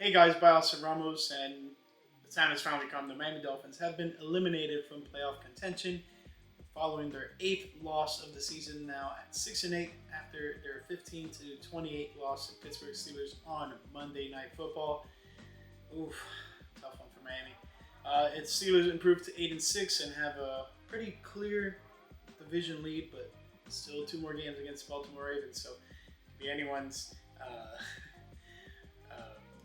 Hey guys, Bios Ramos, and the time has finally come. The Miami Dolphins have been eliminated from playoff contention following their 8th loss of the season, now at 6-8 after their 15-28 loss to Pittsburgh Steelers on Monday Night Football. Oof, tough one for Miami. Its Steelers improved to 8-6 and have a pretty clear division lead, but still 2 more games against Baltimore Ravens, so it could be anyone's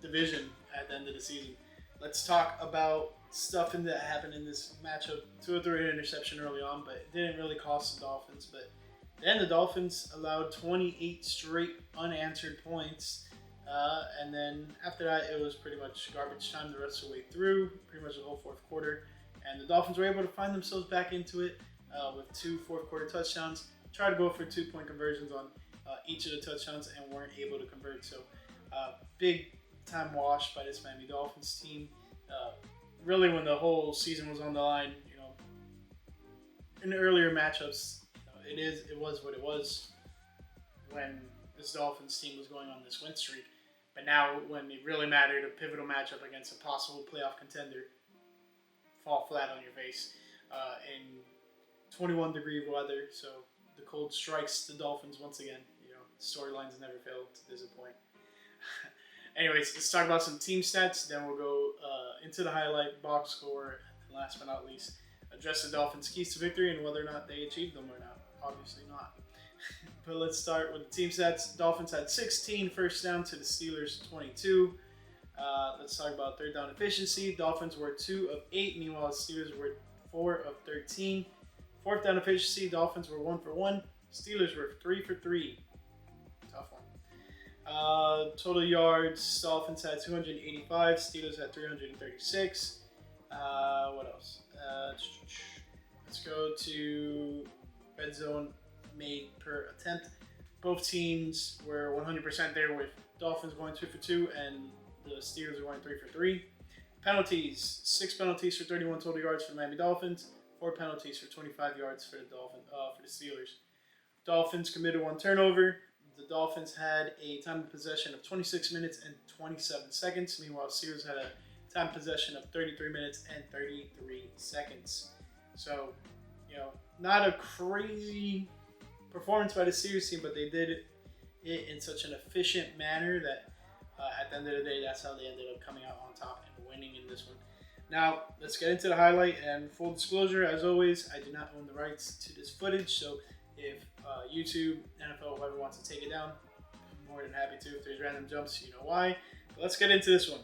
division at the end of the season. Let's talk about stuff that happened in this matchup. Tua threw an interception early on, but it didn't really cost the Dolphins. But then the Dolphins allowed 28 straight unanswered points. And then after that, it was pretty much garbage time the rest of the way through, pretty much the whole fourth quarter. And the Dolphins were able to find themselves back into it with 2 fourth quarter touchdowns. Tried to go for 2-point conversions on each of the touchdowns and weren't able to convert. So big time wash by this Miami Dolphins team. Really, when the whole season was on the line, in the earlier matchups, it was what it was when this Dolphins team was going on this win streak. But now, when it really mattered, a pivotal matchup against a possible playoff contender, fall flat on your face in 21-degree weather. So the cold strikes the Dolphins once again. Storylines never fail to disappoint. Anyways, let's talk about some team stats. Then we'll go into the highlight, box score, and last but not least, address the Dolphins' keys to victory and whether or not they achieved them or not. Obviously not. But let's start with the team stats. Dolphins had 16 first down to the Steelers' 22. Let's talk about third down efficiency. Dolphins were 2 of 8, meanwhile the Steelers were 4 of 13. Fourth down efficiency, Dolphins were 1 for 1. Steelers were 3 for 3. Tough one. Total yards, Dolphins had 285, Steelers had 336. What else? Let's go to red zone made per attempt. Both teams were 100% there, with Dolphins going 2 for 2 and the Steelers are going 3 for 3. Penalties, 6 penalties for 31 total yards for the Miami Dolphins, 4 penalties for 25 yards for the Steelers. Dolphins committed 1 turnover. The Dolphins had a time of possession of 26 minutes and 27 seconds. Meanwhile, Steelers had a time possession of 33 minutes and 33 seconds. So, not a crazy performance by the Steelers team, but they did it in such an efficient manner that at the end of the day, that's how they ended up coming out on top and winning in this one. Now, let's get into the highlight. And full disclosure, as always, I do not own the rights to this footage, so if YouTube, NFL, whoever wants to take it down, I'm more than happy to. If there's random jumps, you know why. But let's get into this one.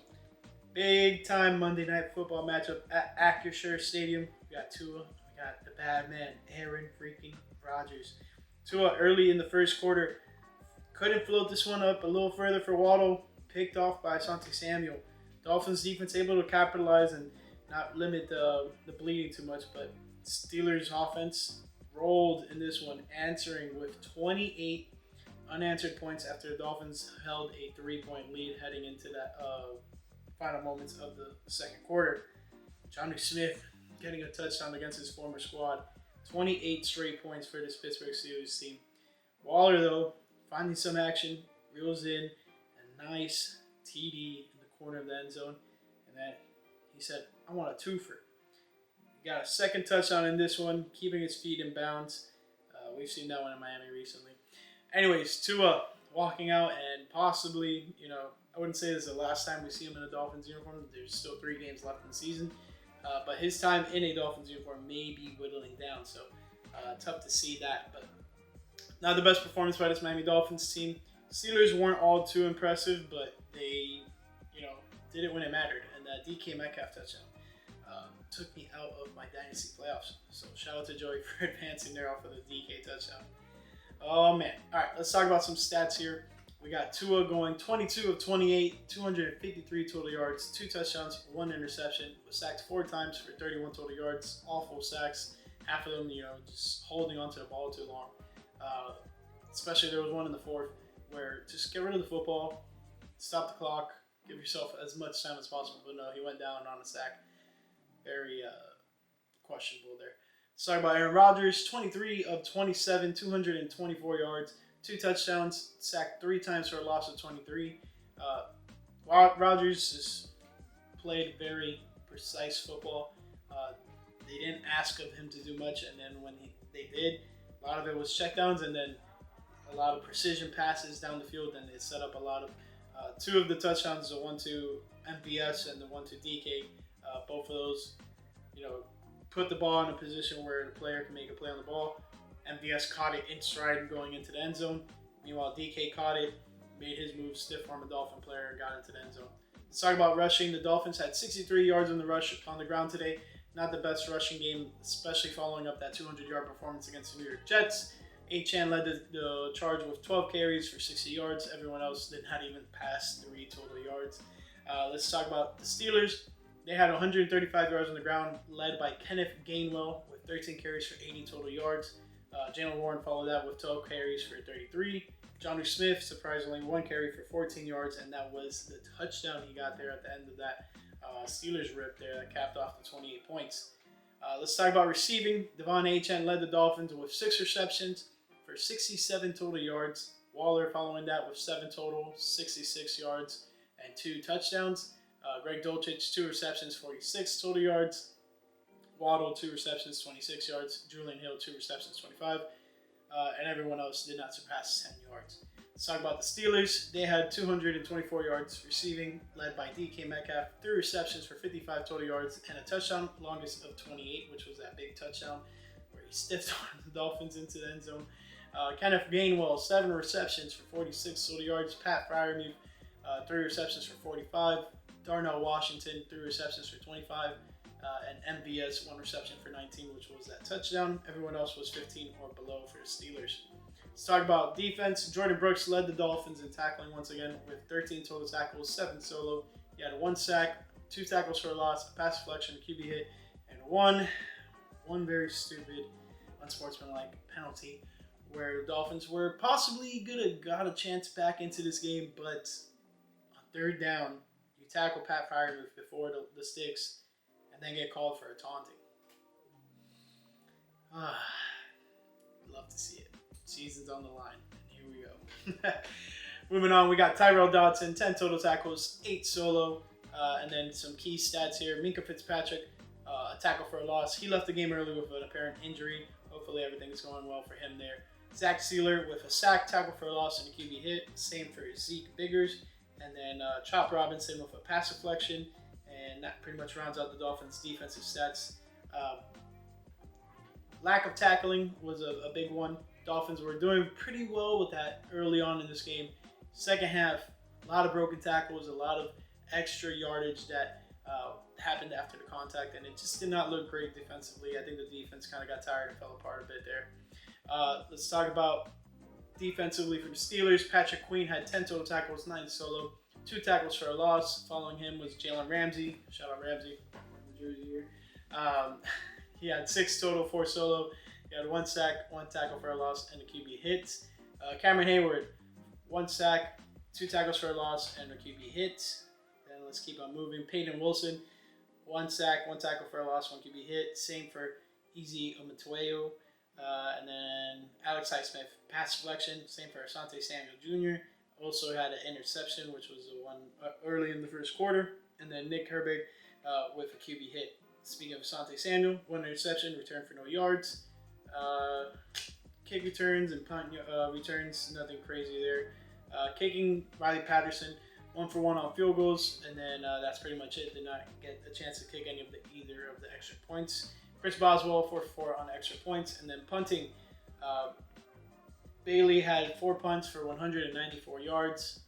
Big time Monday Night Football matchup at Acrisure Stadium. We got Tua. We got the bad man, Aaron freaking Rodgers. Tua early in the first quarter couldn't float this one up a little further for Waddle. Picked off by Asante Samuel. Dolphins defense able to capitalize and not limit the bleeding too much, but Steelers offense rolled in this one, answering with 28 unanswered points after the Dolphins held a 3-point lead heading into that final moments of the second quarter. Jonnu Smith getting a touchdown against his former squad. 28 straight points for this Pittsburgh Steelers team. Waller, though, finding some action, reels in a nice TD in the corner of the end zone. And then he said, I want a twofer. Got a second touchdown in this one, keeping his feet in bounds. We've seen that one in Miami recently. Anyways, Tua walking out and possibly, I wouldn't say this is the last time we see him in a Dolphins uniform. There's still 3 games left in the season. But his time in a Dolphins uniform may be whittling down. So tough to see that. But not the best performance by this Miami Dolphins team. Steelers weren't all too impressive, but they, did it when it mattered. And that DK Metcalf touchdown took me out of my Dynasty playoffs. So shout out to Joey for advancing there off of the DK touchdown. Oh man. All right, let's talk about some stats here. We got Tua going 22 of 28, 253 total yards, 2 touchdowns, 1 interception. Was sacked 4 times for 31 total yards, all full sacks. Half of them, just holding onto the ball too long. Especially there was one in the fourth where just get rid of the football, stop the clock, give yourself as much time as possible. But no, he went down on a sack. Very questionable there. Let's talk about Aaron Rodgers, 23 of 27, 224 yards, 2 touchdowns, sacked 3 times for a loss of 23. Rodgers just played very precise football. They didn't ask of him to do much, and then when they did, a lot of it was checkdowns, and then a lot of precision passes down the field, and it set up a lot of two of the touchdowns, the one to MVS and the one to DK. Both of those, put the ball in a position where the player can make a play on the ball. MVS caught it in stride going into the end zone. Meanwhile, DK caught it, made his move, stiff arm a Dolphin player, and got into the end zone. Let's talk about rushing. The Dolphins had 63 yards on the ground today. Not the best rushing game, especially following up that 200-yard performance against the New York Jets. Achane led the charge with 12 carries for 60 yards. Everyone else did not even pass 3 total yards. Let's talk about the Steelers. They had 135 yards on the ground, led by Kenneth Gainwell with 13 carries for 80 total yards. Jalen Warren followed that with 12 carries for 33. Jonnu Smith, surprisingly, 1 carry for 14 yards, and that was the touchdown he got there at the end of that Steelers rip there that capped off the 28 points. Let's talk about receiving. Devon Achane led the Dolphins with 6 receptions for 67 total yards. Waller following that with 7 total, 66 yards, and 2 touchdowns. Greg Dulcich, 2 receptions, 46 total yards. Waddle, 2 receptions, 26 yards. Julian Hill, 2 receptions, 25. And everyone else did not surpass 10 yards. Let's talk about the Steelers. They had 224 yards receiving, led by DK Metcalf, 3 receptions for 55 total yards, and a touchdown, longest of 28, which was that big touchdown where he stiffed the Dolphins into the end zone. Kenneth Gainwell, 7 receptions for 46 total yards. Pat Freiermuth, 3 receptions for 45. Darnell Washington, 3 receptions for 25. And MVS, 1 reception for 19, which was that touchdown. Everyone else was 15 or below for the Steelers. Let's talk about defense. Jordan Brooks led the Dolphins in tackling once again with 13 total tackles, 7 solo. He had 1 sack, 2 tackles for a loss, a pass deflection, a QB hit, and one very stupid, unsportsmanlike penalty where the Dolphins were possibly going to got a chance back into this game, but on 3rd down, you tackle Pat Freiermuth before the sticks and then get called for a taunting. Love to see it. Season's on the line, and here we go. Moving on, we got Tyrell Dodson, 10 total tackles, 8 solo, and then some key stats here. Minkah Fitzpatrick, a tackle for a loss. He left the game early with an apparent injury. Hopefully everything's going well for him there. Zach Sealer with a sack, tackle for a loss, and a QB hit. Same for Zeke Biggers. And then Chop Robinson with a pass deflection. And that pretty much rounds out the Dolphins' defensive stats. Lack of tackling was a big one. Dolphins were doing pretty well with that early on in this game. Second half, a lot of broken tackles, a lot of extra yardage that happened after the contact, and it just did not look great defensively. I think the defense kind of got tired and fell apart a bit there. Let's talk about defensively for the Steelers. Patrick Queen had 10 total tackles, 9 solo, 2 tackles for a loss. Following him was Jalen Ramsey. Shout out Ramsey, wearing the jersey here. He had 6 total, 4 solo. He had 1 sack, 1 tackle for a loss, and a QB hit. Cameron Hayward, 1 sack, 2 tackles for a loss, and a QB hit. Then let's keep on moving. Peyton Wilson, 1 sack, 1 tackle for a loss, 1 QB hit. Same for Easy Ometueo. And then Alex Highsmith, pass deflection. Same for Asante Samuel Jr. Also had an interception, which was the one early in the first quarter. And then Nick Herbig with a QB hit. Speaking of Asante Samuel, 1 interception, return for no yards. Kick returns and punt returns, nothing crazy there. Kicking, Riley Patterson, 1 for 1 on field goals, and then that's pretty much it. Did not get a chance to kick either of the extra points. Chris Boswell, 4 for 4 on extra points, and then punting. Bailey had 4 punts for 194 yards,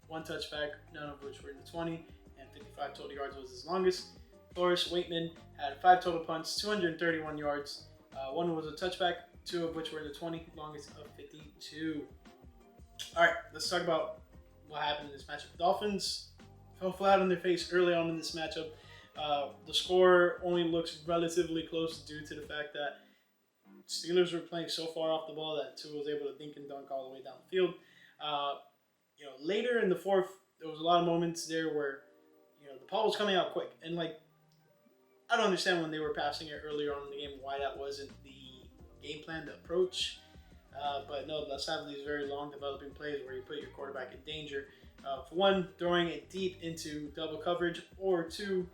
1 touchback, none of which were in the 20, and 55 total yards was his longest. Forrest Waitman had 5 total punts, 231 yards. 1 was a touchback, 2 of which were in the 20, longest of 52. All right, let's talk about what happened in this matchup. The Dolphins fell flat on their face early on in this matchup. The score only looks relatively close due to the fact that Steelers were playing so far off the ball that Tua was able to dink and dunk all the way down the field. Later in the fourth, there was a lot of moments there where the ball was coming out quick, and I don't understand when they were passing it earlier on in the game why that wasn't the game plan, the approach. But no, let's have these very long developing plays where you put your quarterback in danger. For one, throwing it deep into double coverage, or two,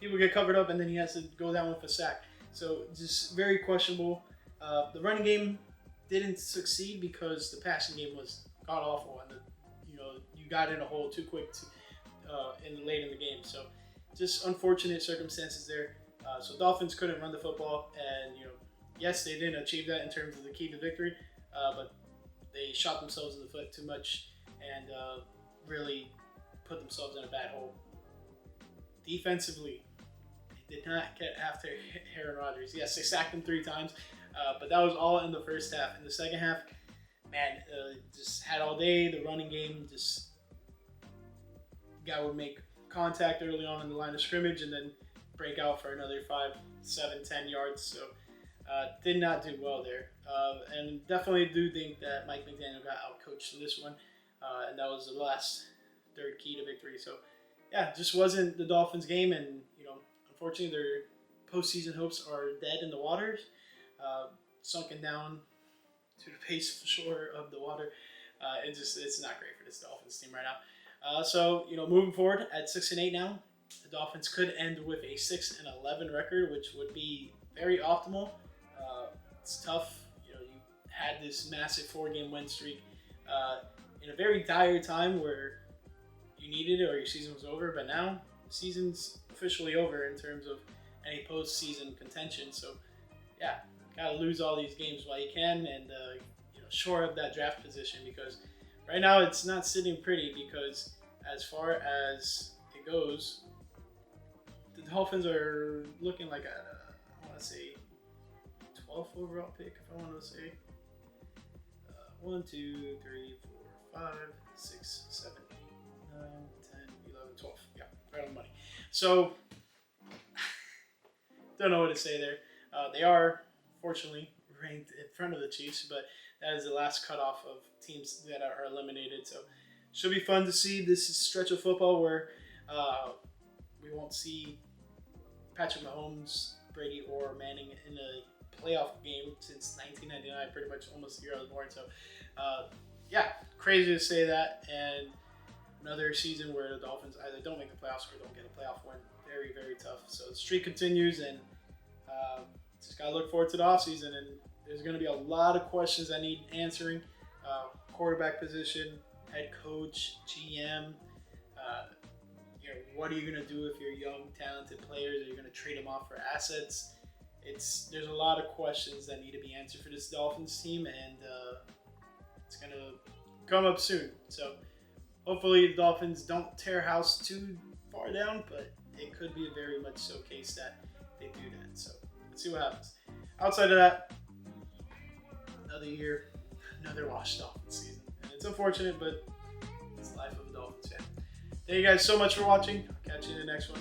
people get covered up and then he has to go down with a sack. So just very questionable. The running game didn't succeed because the passing game was god awful, and you got in a hole too quick late in the game. So just unfortunate circumstances there. So Dolphins couldn't run the football, and yes, they didn't achieve that in terms of the key to victory, but they shot themselves in the foot too much and really put themselves in a bad hole. Defensively, they did not get after Aaron Rodgers. Yes, they sacked him 3 times, but that was all in the first half. In the second half, man, just had all day. The running game, just guy would make contact early on in the line of scrimmage and then break out for another 5, 7, 10 yards. So did not do well there. And definitely do think that Mike McDaniel got outcoached in this one. And that was the last third key to victory. So yeah, just wasn't the Dolphins game, and unfortunately their postseason hopes are dead in the waters, sunken down to the base shore of the water. It's not great for this Dolphins team right now. So moving forward at 6-8 now, the Dolphins could end with a 6-11 record, which would be very optimal. It's tough. You had this massive 4-game win streak in a very dire time where you needed it or your season was over, but now the season's officially over in terms of any postseason contention. So yeah, gotta lose all these games while you can, and shore up that draft position, because right now it's not sitting pretty. Because as far as it goes, the Dolphins are looking like I want to say 12th overall pick. If I want to say 1, 2, 3, 4, 5, 6, 7, 8, 9, 10, 11, 12. Yeah, right on the money. So don't know what to say there. They are fortunately ranked in front of the Chiefs, but that is the last cutoff of teams that are eliminated. So should be fun to see this stretch of football where we won't see Patrick Mahomes, Brady, or Manning in a playoff game since 1999, pretty much almost the year I was born. So yeah, crazy to say that. And another season where the Dolphins either don't make the playoffs or don't get a playoff win. Very, very tough. So the streak continues, and just got to look forward to the offseason. And there's going to be a lot of questions that need answering. Quarterback position, head coach, GM. What are you going to do with your young, talented players? Are you going to trade them off for assets? There's a lot of questions that need to be answered for this Dolphins team, and it's going to come up soon. So hopefully the Dolphins don't tear house too far down, but it could be a very much so case that they do that. So let's see what happens. Outside of that, another year, another washed Dolphins season. And it's unfortunate, but it's the life of a Dolphins fan. Thank you guys so much for watching. I'll catch you in the next one.